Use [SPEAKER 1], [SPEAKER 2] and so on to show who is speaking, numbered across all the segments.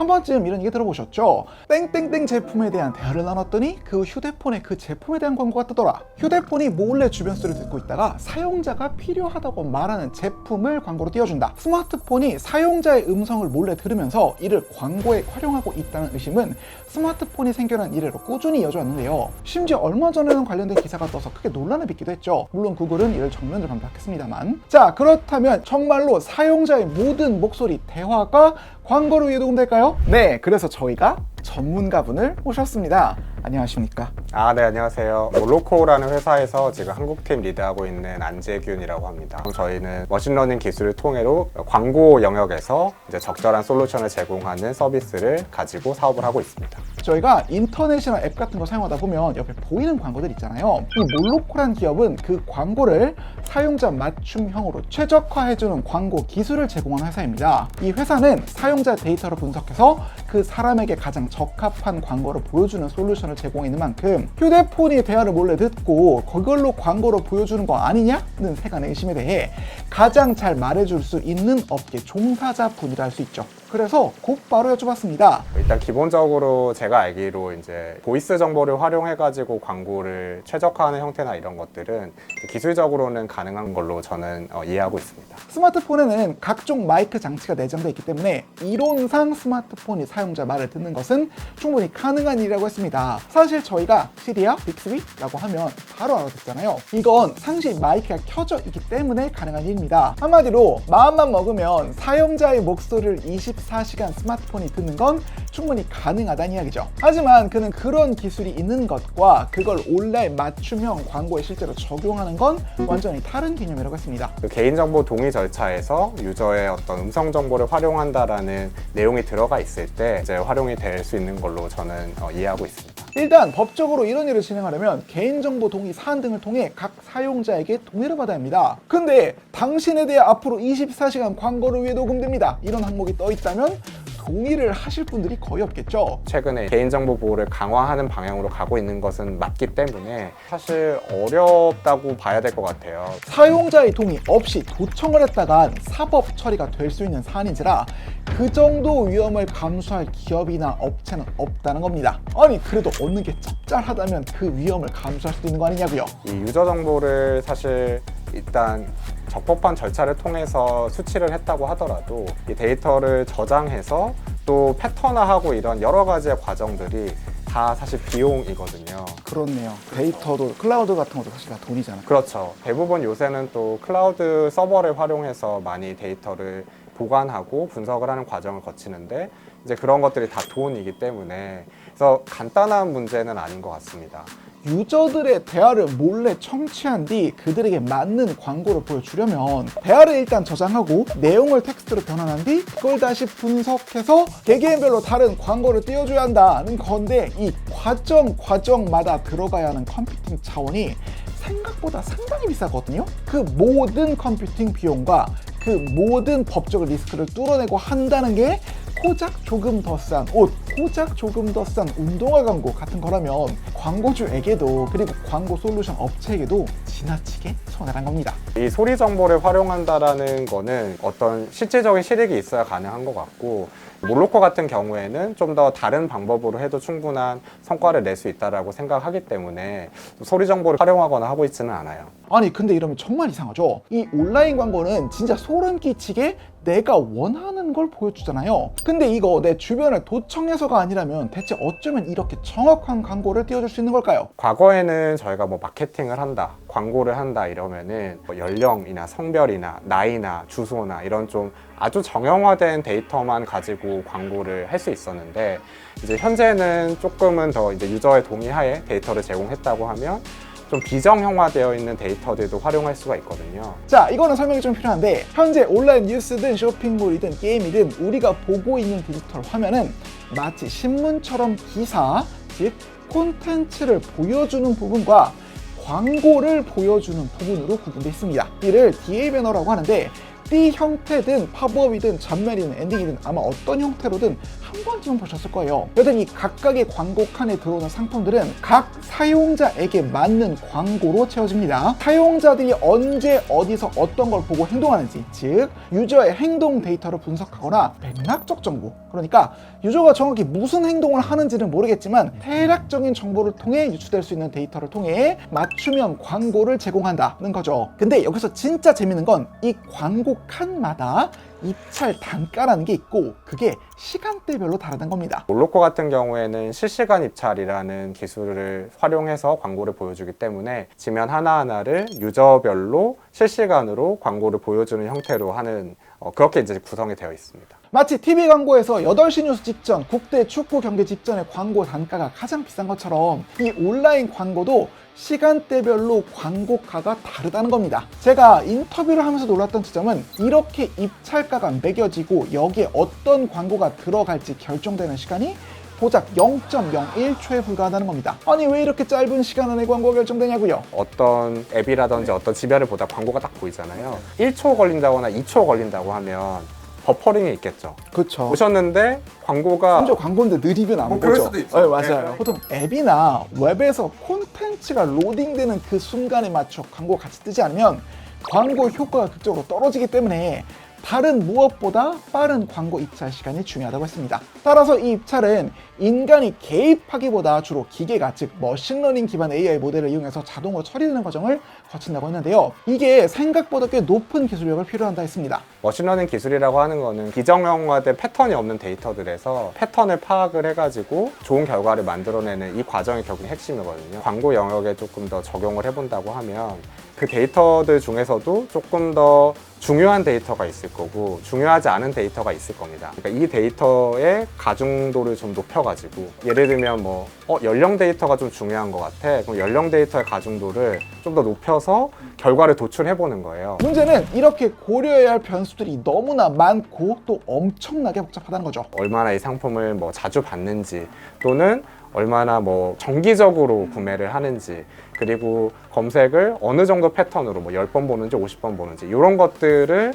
[SPEAKER 1] 한 번쯤 이런 얘기 들어보셨죠? 땡땡땡 제품에 대한 대화를 나눴더니 그 휴대폰에 그 제품에 대한 광고가 뜨더라. 휴대폰이 몰래 주변 소리를 듣고 있다가 사용자가 필요하다고 말하는 제품을 광고로 띄워준다. 스마트폰이 사용자의 음성을 몰래 들으면서 이를 광고에 활용하고 있다는 의심은 스마트폰이 생겨난 이래로 꾸준히 이어져 왔는데요. 심지어 얼마 전에는 관련된 기사가 떠서 크게 논란을 빚기도 했죠. 물론 구글은 이를 정면으로 반박했습니다만. 자, 그렇다면 정말로 사용자의 모든 목소리, 대화가 광고를 위해 도움될까요? 네, 그래서 저희가 전문가분을 모셨습니다. 안녕하십니까?
[SPEAKER 2] 네, 안녕하세요. 몰로코라는 회사에서 지금 한국팀 리드하고 있는 안재균이라고 합니다. 저희는 머신러닝 기술을 통해로 광고 영역에서 이제 적절한 솔루션을 제공하는 서비스를 가지고 사업을 하고 있습니다.
[SPEAKER 1] 저희가 인터넷이나 앱 같은 거 사용하다 보면 옆에 보이는 광고들 있잖아요. 이 몰로코란 기업은 그 광고를 사용자 맞춤형으로 최적화해주는 광고 기술을 제공하는 회사입니다. 이 회사는 사용자 데이터를 분석해서 그 사람에게 가장 적합한 광고를 보여주는 솔루션을 제공하는 만큼 휴대폰이 대화를 몰래 듣고 그걸로 광고로 보여주는 거 아니냐는 세간의 의심에 대해 가장 잘 말해줄 수 있는 업계 종사자분이라 할 수 있죠. 그래서 곧바로 여쭤봤습니다.
[SPEAKER 2] 일단 기본적으로 제가 알기로 이제 보이스 정보를 활용해가지고 광고를 최적화하는 형태나 이런 것들은 기술적으로는 가능한 걸로 저는 이해하고 있습니다.
[SPEAKER 1] 스마트폰에는 각종 마이크 장치가 내장되어 있기 때문에 이론상 스마트폰이 사용자 말을 듣는 것은 충분히 가능한 일이라고 했습니다. 사실 저희가 시리야, 빅스비라고 하면 바로 알아듣잖아요. 이건 상시 마이크가 켜져 있기 때문에 가능한 일입니다. 한마디로 마음만 먹으면 사용자의 목소리를 24시간 스마트폰이 듣는 건 충분히 가능하다는 이야기죠. 하지만 그는 그런 기술이 있는 것과 그걸 온라인 맞춤형 광고에 실제로 적용하는 건 완전히 다른 개념이라고 했습니다.
[SPEAKER 2] 그 개인정보 동의 절차에서 유저의 어떤 음성 정보를 활용한다라는 내용이 들어가 있을 때 이제 활용이 될 수 있는 걸로 저는 이해하고 있습니다.
[SPEAKER 1] 일단 법적으로 이런 일을 진행하려면 개인정보 동의 사안 등을 통해 각 사용자에게 동의를 받아야 합니다. 근데 당신에 대해 앞으로 24시간 광고를 위해 녹음됩니다. 이런 항목이 떠 있다면 동의를 하실 분들이 거의 없겠죠.
[SPEAKER 2] 최근에 개인정보 보호를 강화하는 방향으로 가고 있는 것은 맞기 때문에 사실 어렵다고 봐야 될 것 같아요.
[SPEAKER 1] 사용자의 동의 없이 도청을 했다간 사법 처리가 될 수 있는 사안인지라 그 정도 위험을 감수할 기업이나 업체는 없다는 겁니다. 아니 그래도 얻는 게 짭짤하다면 그 위험을 감수할 수도 있는 거 아니냐고요.
[SPEAKER 2] 이 유저 정보를 사실 일단 적법한 절차를 통해서 수치를 했다고 하더라도 이 데이터를 저장해서 또 패턴화하고 이런 여러 가지의 과정들이 다 사실 비용이거든요.
[SPEAKER 1] 그렇네요. 데이터도 클라우드 같은 것도 사실 다 돈이잖아요.
[SPEAKER 2] 그렇죠. 대부분 요새는 또 클라우드 서버를 활용해서 많이 데이터를 보관하고 분석을 하는 과정을 거치는데 이제 그런 것들이 다 돈이기 때문에 그래서 간단한 문제는 아닌 것 같습니다.
[SPEAKER 1] 유저들의 대화를 몰래 청취한 뒤 그들에게 맞는 광고를 보여주려면 대화를 일단 저장하고 내용을 텍스트로 변환한 뒤 그걸 다시 분석해서 개개인별로 다른 광고를 띄워줘야 한다는 건데 이 과정마다 들어가야 하는 컴퓨팅 차원이 생각보다 상당히 비싸거든요. 그 모든 컴퓨팅 비용과 그 모든 법적 리스크를 뚫어내고 한다는 게 고작 조금 더 싼 옷, 고작 조금 더 싼 운동화 광고 같은 거라면 광고주에게도 그리고 광고 솔루션 업체에게도 지나치게 손해란 겁니다.
[SPEAKER 2] 이 소리 정보를 활용한다라는 거는 어떤 실질적인 실익이 있어야 가능한 것 같고 몰로코 같은 경우에는 좀 더 다른 방법으로 해도 충분한 성과를 낼 수 있다고 생각하기 때문에 소리 정보를 활용하거나 하고 있지는 않아요.
[SPEAKER 1] 아니 근데 이러면 정말 이상하죠? 이 온라인 광고는 진짜 소름 끼치게 내가 원하는 걸 보여주잖아요. 근데 이거 내 주변을 도청해서가 아니라면 대체 어쩌면 이렇게 정확한 광고를 띄워줄 수 있는 걸까요?
[SPEAKER 2] 과거에는 저희가 뭐 마케팅을 한다, 광고를 한다 이러면은 뭐 연령이나 성별이나 나이나 주소나 이런 좀 아주 정형화된 데이터만 가지고 광고를 할 수 있었는데 이제 현재는 조금은 더 이제 유저의 동의하에 데이터를 제공했다고 하면 좀 비정형화되어 있는 데이터들도 활용할 수가 있거든요.
[SPEAKER 1] 자, 이거는 설명이 좀 필요한데 현재 온라인 뉴스든 쇼핑몰이든 게임이든 우리가 보고 있는 디지털 화면은 마치 신문처럼 기사, 즉 콘텐츠를 보여주는 부분과 광고를 보여주는 부분으로 구분되어 있습니다. 이를 DA 배너라고 하는데 어디 형태든 팝업이든 전면이든 엔딩이든 아마 어떤 형태로든 한 번쯤은 보셨을 거예요. 여튼 이 각각의 광고 칸에 들어오는 상품들은 각 사용자에게 맞는 광고로 채워집니다. 사용자들이 언제 어디서 어떤 걸 보고 행동하는지, 즉 유저의 행동 데이터를 분석하거나 맥락적 정보, 그러니까 유저가 정확히 무슨 행동을 하는지는 모르겠지만 대략적인 정보를 통해 유추될 수 있는 데이터를 통해 맞춤형 광고를 제공한다는 거죠. 근데 여기서 진짜 재밌는 건 이 광고 칸마다 입찰 단가라는 게 있고 그게 시간대별로 다르다는 겁니다.
[SPEAKER 2] 몰로코 같은 경우에는 실시간 입찰이라는 기술을 활용해서 광고를 보여주기 때문에 지면 하나하나를 유저별로 실시간으로 광고를 보여주는 형태로 하는 그렇게 이제 구성이 되어 있습니다.
[SPEAKER 1] 마치 TV 광고에서 8시 뉴스 직전, 국대 축구 경기 직전의 광고 단가가 가장 비싼 것처럼 이 온라인 광고도 시간대별로 광고가가 다르다는 겁니다. 제가 인터뷰를 하면서 놀랐던 지점은 이렇게 입찰가가 매겨지고 여기에 어떤 광고가 들어갈지 결정되는 시간이 고작 0.01초에 불과하다는 겁니다. 아니 왜 이렇게 짧은 시간 안에 광고가 결정되냐고요?
[SPEAKER 2] 어떤 앱이라든지 어떤 지면을 보다 광고가 딱 보이잖아요. 1초 걸린다거나 2초 걸린다고 하면 버퍼링이 있겠죠.
[SPEAKER 1] 그렇죠.
[SPEAKER 2] 오셨는데 광고가
[SPEAKER 1] 심지어 광고인데 느리면 안
[SPEAKER 2] 그럴
[SPEAKER 1] 보죠.
[SPEAKER 2] 수도 있죠.
[SPEAKER 1] 네, 맞아요.
[SPEAKER 2] 네.
[SPEAKER 1] 보통 앱이나 웹에서 콘텐츠가 로딩되는 그 순간에 맞춰 광고가 같이 뜨지 않으면 광고 효과가 극적으로 떨어지기 때문에 다른 무엇보다 빠른 광고 입찰 시간이 중요하다고 했습니다. 따라서 이 입찰은 인간이 개입하기보다 주로 기계가, 즉 머신러닝 기반 AI 모델을 이용해서 자동으로 처리되는 과정을 거친다고 했는데요. 이게 생각보다 꽤 높은 기술력을 필요한다 했습니다.
[SPEAKER 2] 머신러닝 기술이라고 하는 거는 비정형화된 패턴이 없는 데이터들에서 패턴을 파악을 해가지고 좋은 결과를 만들어내는 이 과정이 결국 핵심이거든요. 광고 영역에 조금 더 적용을 해본다고 하면 그 데이터들 중에서도 조금 더 중요한 데이터가 있을 거고 중요하지 않은 데이터가 있을 겁니다. 그러니까 이 데이터의 가중도를 좀 높여가지고 예를 들면 뭐 연령 데이터가 좀 중요한 것 같아. 그럼 연령 데이터의 가중도를 좀 더 높여서 결과를 도출해보는 거예요.
[SPEAKER 1] 문제는 이렇게 고려해야 할 변수들이 너무나 많고 또 엄청나게 복잡하다는 거죠.
[SPEAKER 2] 얼마나 이 상품을 뭐 자주 받는지 또는 얼마나 뭐 정기적으로 구매를 하는지 그리고 검색을 어느 정도 패턴으로 뭐 10번 보는지 50번 보는지 이런 것들을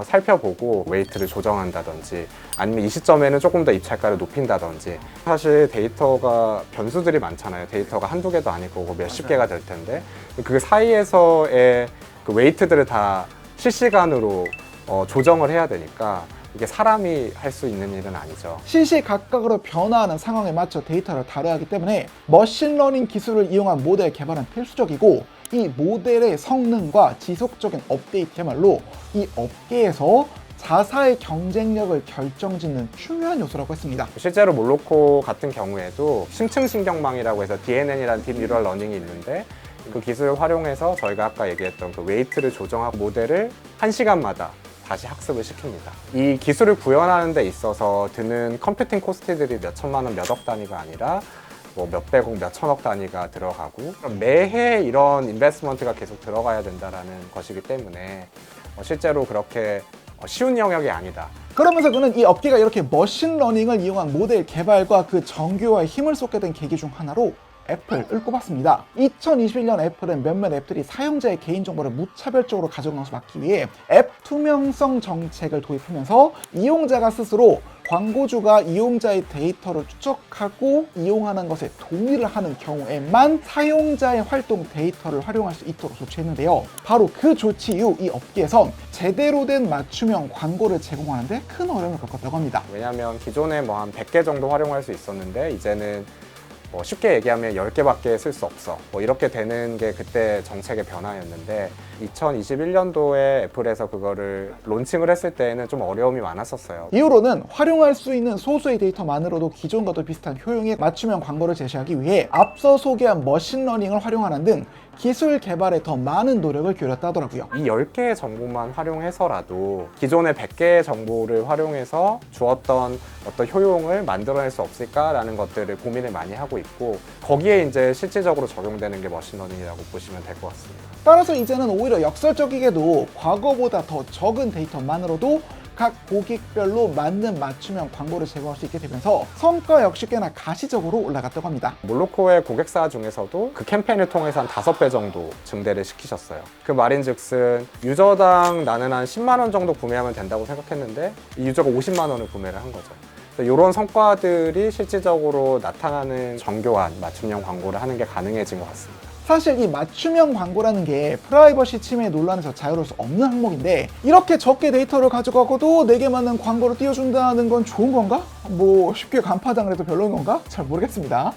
[SPEAKER 2] 살펴보고 웨이트를 조정한다든지 아니면 이 시점에는 조금 더 입찰가를 높인다든지 사실 데이터가 변수들이 많잖아요. 데이터가 한두 개도 아니고 몇십 개가 될 텐데 그 사이에서의 그 웨이트들을 다 실시간으로 조정을 해야 되니까 이게 사람이 할 수 있는 일은 아니죠.
[SPEAKER 1] 시시각각으로 변화하는 상황에 맞춰 데이터를 다뤄야 하기 때문에 머신러닝 기술을 이용한 모델 개발은 필수적이고 이 모델의 성능과 지속적인 업데이트야말로 이 업계에서 자사의 경쟁력을 결정짓는 중요한 요소라고 했습니다.
[SPEAKER 2] 실제로 몰로코 같은 경우에도 심층신경망이라고 해서 DNN이라는 딥 뉴럴 러닝이 있는데 그 기술을 활용해서 저희가 아까 얘기했던 그 웨이트를 조정하고 모델을 1시간마다 다시 학습을 시킵니다. 이 기술을 구현하는 데 있어서 드는 컴퓨팅 코스트들이 몇 천만 원, 몇억 단위가 아니라 뭐 몇백억, 몇천억 단위가 들어가고 매해 이런 인베스트먼트가 계속 들어가야 된다는 것이기 때문에 실제로 그렇게 쉬운 영역이 아니다.
[SPEAKER 1] 그러면서 그는 이 업계가 이렇게 머신러닝을 이용한 모델 개발과 그 정교화에 힘을 쏟게 된 계기 중 하나로 애플을 꼽았습니다. 2021년 애플은 몇몇 앱들이 사용자의 개인정보를 무차별적으로 가져가는 것을 막기 위해 앱 투명성 정책을 도입하면서 이용자가 스스로 광고주가 이용자의 데이터를 추적하고 이용하는 것에 동의를 하는 경우에만 사용자의 활동 데이터를 활용할 수 있도록 조치했는데요. 바로 그 조치 이후 이 업계에선 제대로 된 맞춤형 광고를 제공하는 데 큰 어려움을 겪었다고 합니다.
[SPEAKER 2] 왜냐하면 기존에 뭐 한 100개 정도 활용할 수 있었는데 이제는 쉽게 얘기하면 10개밖에 쓸 수 없어. 이렇게 되는 게 그때 정책의 변화였는데 2021년도에 애플에서 그거를 론칭을 했을 때에는 좀 어려움이 많았었어요.
[SPEAKER 1] 이후로는 활용할 수 있는 소수의 데이터만으로도 기존과도 비슷한 효용의 맞춤형 광고를 제시하기 위해 앞서 소개한 머신러닝을 활용하는 등 기술 개발에 더 많은 노력을 기울였다 하더라고요.
[SPEAKER 2] 이 10개의 정보만 활용해서라도 기존의 100개의 정보를 활용해서 주었던 어떤 효용을 만들어낼 수 없을까라는 것들을 고민을 많이 하고 있고 거기에 이제 실질적으로 적용되는 게 머신러닝이라고 보시면 될 것 같습니다.
[SPEAKER 1] 따라서 이제는 오히려 역설적이게도 과거보다 더 적은 데이터만으로도 각 고객별로 맞는 맞춤형 광고를 제공할 수 있게 되면서 성과 역시 꽤나 가시적으로 올라갔다고 합니다.
[SPEAKER 2] 몰로코의 고객사 중에서도 그 캠페인을 통해서 한 5배 정도 증대를 시키셨어요. 그 말인즉슨 유저당 나는 한 10만 원 정도 구매하면 된다고 생각했는데 이 유저가 50만 원을 구매를 한 거죠. 이런 성과들이 실질적으로 나타나는 정교한 맞춤형 광고를 하는 게 가능해진 것 같습니다.
[SPEAKER 1] 사실 이 맞춤형 광고라는 게 프라이버시 침해 논란에서 자유로울 수 없는 항목인데 이렇게 적게 데이터를 가져가고도 내게 맞는 광고를 띄워준다는 건 좋은 건가? 뭐 쉽게 간파당을 해도 별로인 건가? 잘 모르겠습니다.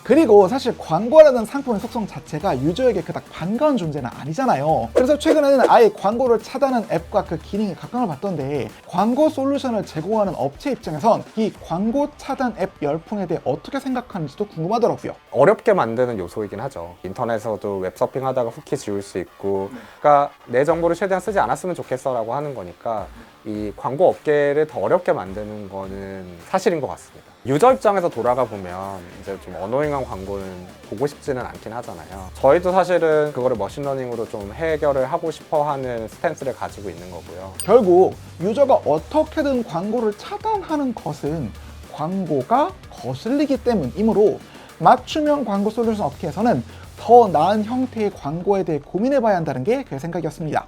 [SPEAKER 1] 그리고 사실 광고라는 상품의 속성 자체가 유저에게 그닥 반가운 존재는 아니잖아요. 그래서 최근에는 아예 광고를 차단하는 앱과 그 기능이 각광을 받던데 광고 솔루션을 제공하는 업체 입장에선 이 광고 차단 앱 열풍에 대해 어떻게 생각하는지도 궁금하더라고요.
[SPEAKER 2] 어렵게 만드는 요소이긴 하죠. 인터넷에서도 웹서핑 하다가 후키 지울 수 있고, 그러니까 내 정보를 최대한 쓰지 않았으면 좋겠어 라고 하는 거니까 이 광고 업계를 더 어렵게 만드는 거는 사실인 것 같습니다. 유저 입장에서 돌아가 보면 이제 좀 어노잉한 광고는 보고 싶지는 않긴 하잖아요. 저희도 사실은 그거를 머신러닝으로 좀 해결을 하고 싶어 하는 스탠스를 가지고 있는 거고요.
[SPEAKER 1] 결국 유저가 어떻게든 광고를 차단하는 것은 광고가 거슬리기 때문이므로 맞춤형 광고 솔루션 업계에서는 더 나은 형태의 광고에 대해 고민해봐야 한다는 게 그 생각이었습니다.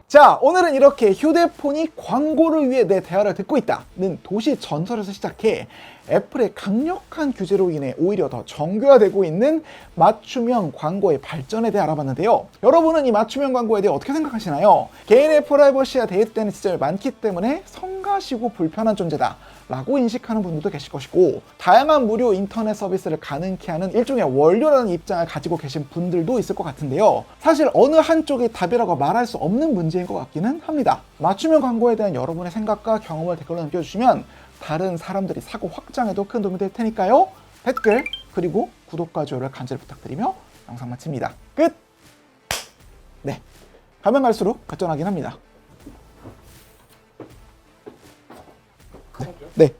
[SPEAKER 1] 자, 오늘은 이렇게 휴대폰이 광고를 위해 내 대화를 듣고 있다는 도시 전설에서 시작해 애플의 강력한 규제로 인해 오히려 더 정교화되고 있는 맞춤형 광고의 발전에 대해 알아봤는데요. 여러분은 이 맞춤형 광고에 대해 어떻게 생각하시나요? 개인의 프라이버시와 데이트되는 지점이 많기 때문에 성가시고 불편한 존재다 라고 인식하는 분들도 계실 것이고, 다양한 무료 인터넷 서비스를 가능케 하는 일종의 원료라는 입장을 가지고 계신 분들도 있을 것 같은데요. 사실 어느 한쪽이 답이라고 말할 수 없는 문제인 것 같기는 합니다. 맞춤형 광고에 대한 여러분의 생각과 경험을 댓글로 남겨주시면 다른 사람들이 사고 확장에도 큰 도움이 될 테니까요. 댓글 그리고 구독과 좋아요를 간절히 부탁드리며 영상 마칩니다. 끝! 네, 가면 갈수록 발전하긴 합니다. 네.